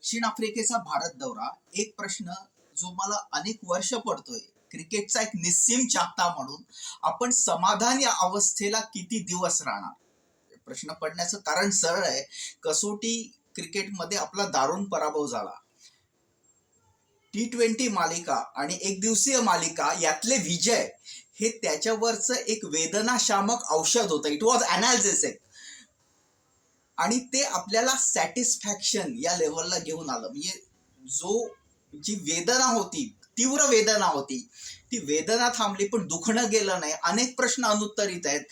दक्षिण आफ्रिकेचा भारत दौरा एक प्रश्न जो मला अनेक वर्ष पडतोय. क्रिकेटचा एक निस्सीम चाहता म्हणून आपण समाधान या अवस्थेला किती दिवस राहणार. प्रश्न पडण्याचं कारण सरळ आहे. कसोटी क्रिकेटमध्ये आपला दारुण पराभव झाला. T20 मालिका आणि एक दिवसीय मालिका यातले विजय हे त्याच्यावरचं एक वेदनाशामक औषध होतं. इट वॉज अनालिसिस आणि ते आपल्याला सॅटिस्फॅक्शन या लेवलला घेऊन आलं. म्हणजे जी वेदना होती, तीव्र वेदना होती, ती वेदना थांबली पण दुखणं गेलं नाही. अनेक प्रश्न अनुत्तरित आहेत.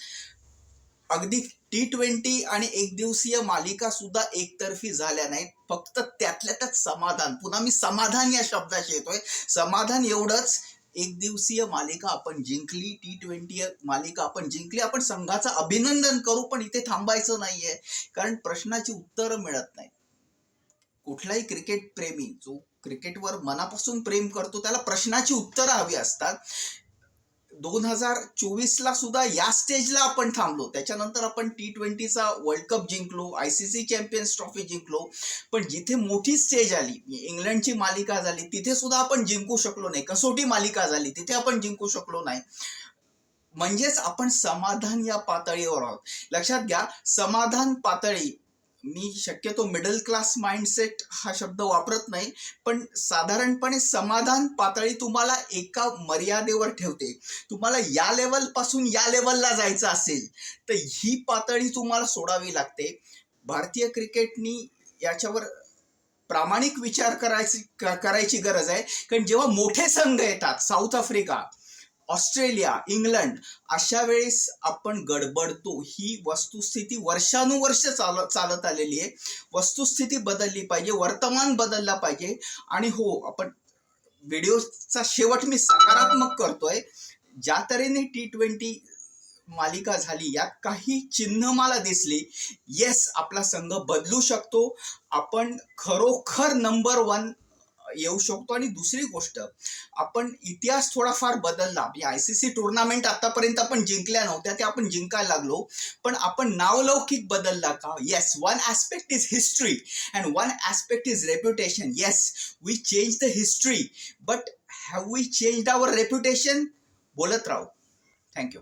अगदी T20 आणि एक दिवसीय मालिका सुद्धा एकतर्फी झाल्या नाहीत. फक्त त्यातल्या त्यात समाधान, पुन्हा मी समाधान या शब्दाशी येतोय. समाधान एवढंच, एक दिवसीय मालिका आपण जिंकली, T20 मालिका आपण जिंकली. आपण संघाचं अभिनंदन करू, पण इथे थांबायचं नाहीये, कारण प्रश्नाची उत्तरं मिळत नाही. कुठलाही क्रिकेट प्रेमी जो क्रिकेटवर मनापासून प्रेम करतो त्याला प्रश्नाची उत्तरं हवी असतात. 2024ला सुद्धा या स्टेजला आपण थांबलो. त्याच्यानंतर आपण T20चा वर्ल्ड कप जिंकलो, ICC चॅम्पियन्स ट्रॉफी जिंकलो. पण जिथे मोठी स्टेज आली, इंग्लंडची मालिका झाली, तिथे सुद्धा आपण जिंकू शकलो नाही. कसोटी मालिका झाली, तिथे आपण जिंकू शकलो नाही. म्हणजेच आपण समाधान या पातळीवर आहोत. लक्षात घ्या, समाधान पातळी, मी शक्यतो मिडल क्लास माइंडसेट हा शब्द वापरत नाही, पण साधारणपणे समाधान पातळी तुम्हाला एका मर्यादेवर ठेवते. तुम्हाला या लेवल पासून या लेवलला जायचं असेल तर ही पातळी तुम्हाला सोडावी लागते. भारतीय क्रिकेटनी याच्यावर प्रामाणिक विचार करायची गरज आहे. कारण जेव्हा मोठे संघ येतात, साऊथ आफ्रिका, ऑस्ट्रेलिया, इंग्लंड, अशा वेळेस आपण गडबडतो. ही वस्तुस्थिती वर्षानुवर्ष चालत आलेली आहे. वस्तुस्थिती बदलली पाहिजे, वर्तमान बदलला पाहिजे. आणि हो, आपण व्हिडिओचा शेवट मी सकारात्मक करतोय. ज्या तऱ्हेने T20 मालिका झाली, यात काही चिन्ह मला दिसली. येस, आपला संघ बदलू शकतो, आपण खरोखर नंबर 1 येऊ शकतो. आणि दुसरी गोष्ट, आपण इतिहास थोडाफार बदलला. ICC टुर्नामेंट आतापर्यंत आपण जिंकल्या नव्हत्या, ते आपण जिंकायला लागलो. पण आपण नावलौकिक बदलला का? Yes, one aspect is history and one aspect is reputation. Yes, we change the history, but have we changed our reputation? बोलत राहू. थँक्यू.